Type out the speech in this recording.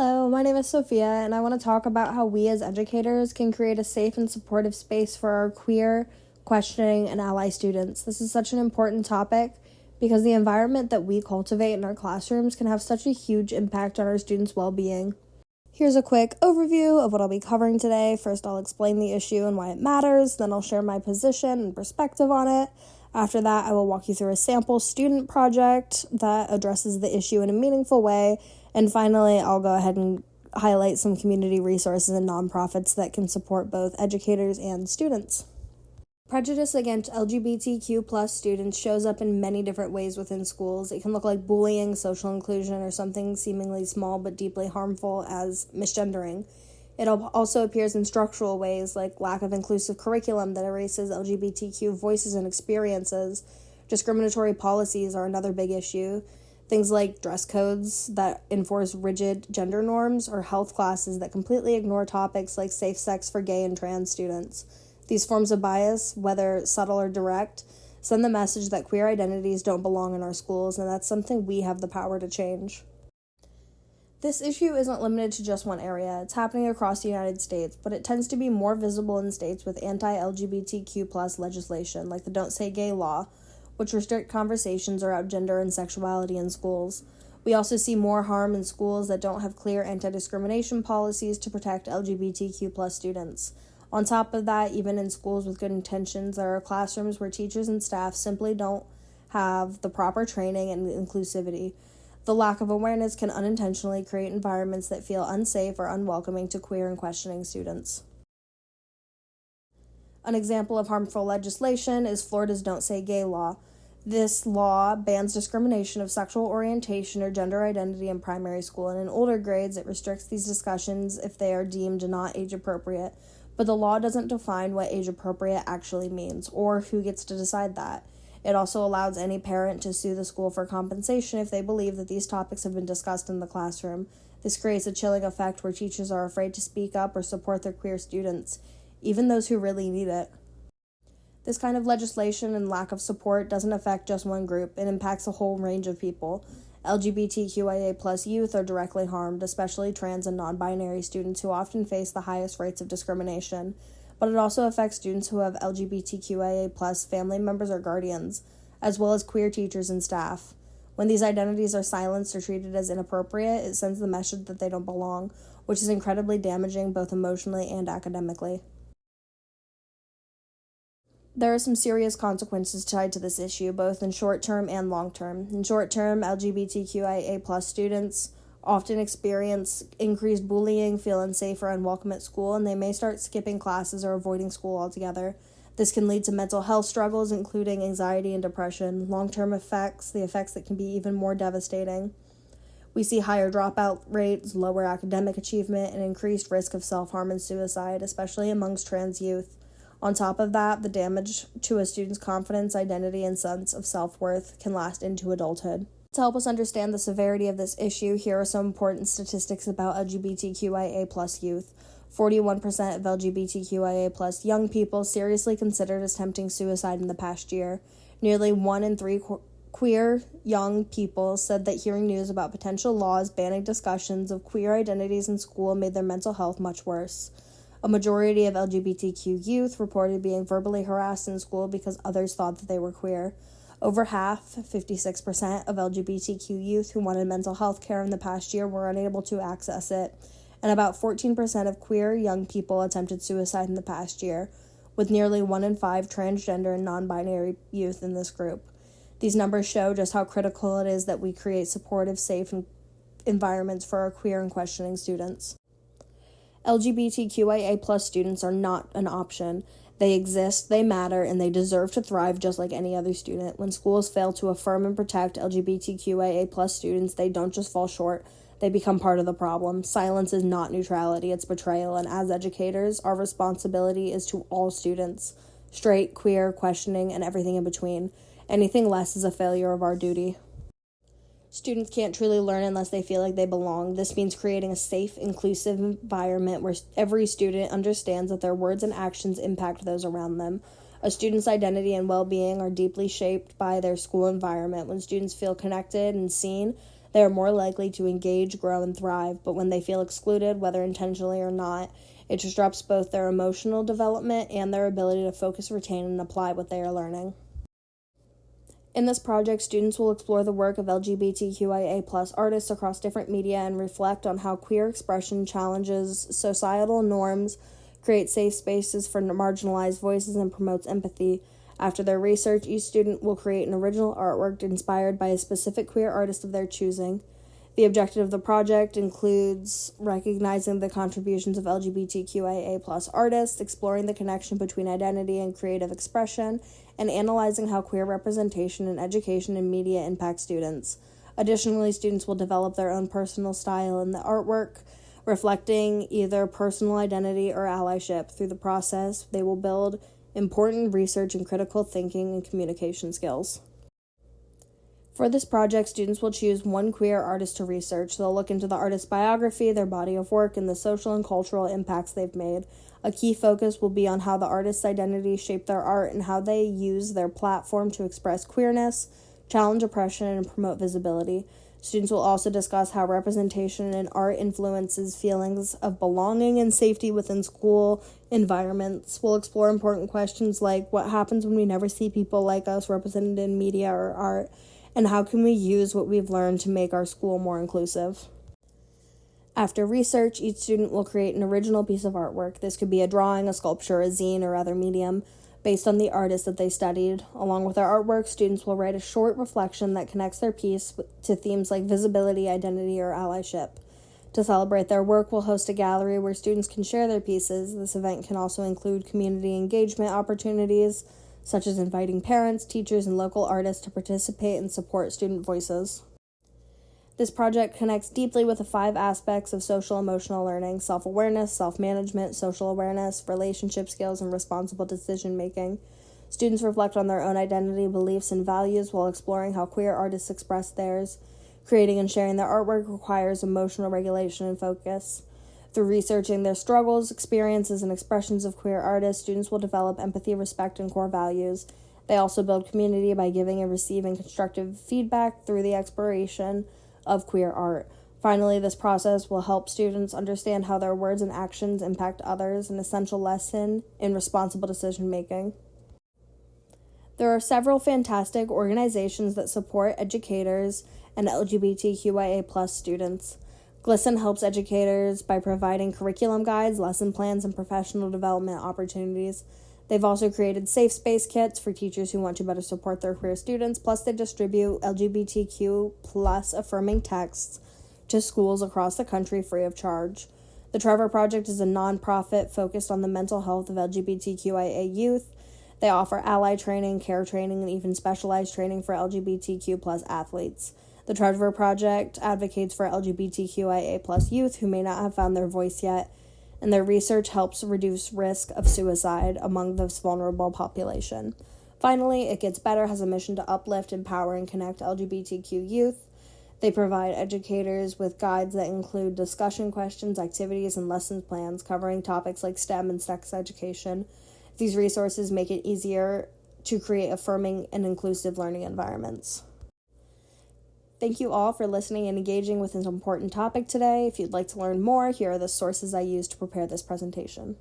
Hello, my name is Sophia, and I want to talk about how we as educators can create a safe and supportive space for our queer, questioning, and ally students. This is such an important topic because the environment that we cultivate in our classrooms can have such a huge impact on our students' well-being. Here's a quick overview of what I'll be covering today. First, I'll explain the issue and why it matters, then I'll share my position and perspective on it. After that, I will walk you through a sample student project that addresses the issue in a meaningful way. And finally, I'll go ahead and highlight some community resources and nonprofits that can support both educators and students. Prejudice against LGBTQ plus students shows up in many different ways within schools. It can look like bullying, social inclusion, or something seemingly small but deeply harmful as misgendering. It also appears in structural ways like lack of inclusive curriculum that erases LGBTQ voices and experiences. Discriminatory policies are another big issue. Things like dress codes that enforce rigid gender norms or health classes that completely ignore topics like safe sex for gay and trans students. These forms of bias, whether subtle or direct, send the message that queer identities don't belong in our schools, and that's something we have the power to change. This issue isn't limited to just one area. It's happening across the United States, but it tends to be more visible in states with anti-LGBTQ plus legislation, like the Don't Say Gay law, which restrict conversations around gender and sexuality in schools. We also see more harm in schools that don't have clear anti-discrimination policies to protect LGBTQ plus students. On top of that, even in schools with good intentions, there are classrooms where teachers and staff simply don't have the proper training and inclusivity. The lack of awareness can unintentionally create environments that feel unsafe or unwelcoming to queer and questioning students. An example of harmful legislation is Florida's Don't Say Gay law. This law bans discrimination of sexual orientation or gender identity in primary school, and in older grades it restricts these discussions if they are deemed not age-appropriate. But the law doesn't define what age-appropriate actually means, or who gets to decide that. It also allows any parent to sue the school for compensation if they believe that these topics have been discussed in the classroom. This creates a chilling effect where teachers are afraid to speak up or support their queer students, even those who really need it. This kind of legislation and lack of support doesn't affect just one group, it impacts a whole range of people. LGBTQIA plus youth are directly harmed, especially trans and non-binary students who often face the highest rates of discrimination. But it also affects students who have LGBTQIA plus family members or guardians, as well as queer teachers and staff. When these identities are silenced or treated as inappropriate, it sends the message that they don't belong, which is incredibly damaging both emotionally and academically. There are some serious consequences tied to this issue, both in short-term and long-term. In short-term, LGBTQIA plus students often experience increased bullying, feel unsafe or unwelcome at school, and they may start skipping classes or avoiding school altogether. This can lead to mental health struggles, including anxiety and depression, long-term effects, the effects that can be even more devastating. We see higher dropout rates, lower academic achievement, and increased risk of self-harm and suicide, especially amongst trans youth. On top of that, the damage to a student's confidence, identity, and sense of self-worth can last into adulthood. To help us understand the severity of this issue, here are some important statistics about LGBTQIA plus youth. 41% of LGBTQIA plus young people seriously considered attempting suicide in the past year. Nearly 1 in 3 queer young people said that hearing news about potential laws banning discussions of queer identities in school made their mental health much worse. A majority of LGBTQ youth reported being verbally harassed in school because others thought that they were queer. Over half, 56% of LGBTQ youth who wanted mental health care in the past year were unable to access it, and about 14% of queer young people attempted suicide in the past year, with nearly 1 in 5 transgender and non-binary youth in this group. These numbers show just how critical it is that we create supportive, safe environments for our queer and questioning students. LGBTQIA plus students are not an option. They exist, they matter, and they deserve to thrive just like any other student. When schools fail to affirm and protect LGBTQIA plus students, they don't just fall short, they become part of the problem. Silence is not neutrality, it's betrayal, and as educators, our responsibility is to all students, straight, queer, questioning, and everything in between. Anything less is a failure of our duty. Students can't truly learn unless they feel like they belong. This means creating a safe, inclusive environment where every student understands that their words and actions impact those around them. A student's identity and well-being are deeply shaped by their school environment. When students feel connected and seen, They are more likely to engage, grow, and thrive, but when they feel excluded, whether intentionally or not, it disrupts both their emotional development and their ability to focus, retain, and apply what they are learning. In this project, students will explore the work of LGBTQIA+ artists across different media and reflect on how queer expression challenges societal norms, creates safe spaces for marginalized voices, and promotes empathy. After their research, each student will create an original artwork inspired by a specific queer artist of their choosing. The objective of the project includes recognizing the contributions of LGBTQIA+ artists, exploring the connection between identity and creative expression, and analyzing how queer representation in education and media impacts students. Additionally, students will develop their own personal style in the artwork, reflecting either personal identity or allyship. Through the process, they will build important research and critical thinking and communication skills. For this project, students will choose one queer artist to research. They'll look into the artist's biography, their body of work, and the social and cultural impacts they've made. A key focus will be on how the artist's identity shaped their art and how they use their platform to express queerness, challenge oppression, and promote visibility. Students will also discuss how representation in art influences feelings of belonging and safety within school environments. We'll explore important questions like what happens when we never see people like us represented in media or art, and how can we use what we've learned to make our school more inclusive. After research, each student will create an original piece of artwork. This could be a drawing, a sculpture, a zine, or other medium, based on the artist that they studied. Along with their artwork, students will write a short reflection that connects their piece to themes like visibility, identity, or allyship. To celebrate their work, we'll host a gallery where students can share their pieces. This event can also include community engagement opportunities, such as inviting parents, teachers, and local artists to participate and support student voices. This project connects deeply with the 5 aspects of social-emotional learning: self-awareness, self-management, social awareness, relationship skills, and responsible decision-making. Students reflect on their own identity, beliefs, and values while exploring how queer artists express theirs. Creating and sharing their artwork requires emotional regulation and focus. Through researching their struggles, experiences, and expressions of queer artists, students will develop empathy, respect, and core values. They also build community by giving and receiving constructive feedback through the exploration of queer art. Finally, this process will help students understand how their words and actions impact others, an essential lesson in responsible decision-making. There are several fantastic organizations that support educators and LGBTQIA+ students. GLSEN helps educators by providing curriculum guides, lesson plans, and professional development opportunities. They've also created safe space kits for teachers who want to better support their queer students, plus they distribute LGBTQ+ affirming texts to schools across the country free of charge. The Trevor Project is a nonprofit focused on the mental health of LGBTQIA youth. They offer ally training, care training, and even specialized training for LGBTQ+ athletes. The Trevor Project advocates for LGBTQIA+ youth who may not have found their voice yet, and their research helps reduce risk of suicide among this vulnerable population. Finally, It Gets Better has a mission to uplift, empower, and connect LGBTQ youth. They provide educators with guides that include discussion questions, activities, and lesson plans covering topics like STEM and sex education. These resources make it easier to create affirming and inclusive learning environments. Thank you all for listening and engaging with this important topic today. If you'd like to learn more, here are the sources I used to prepare this presentation.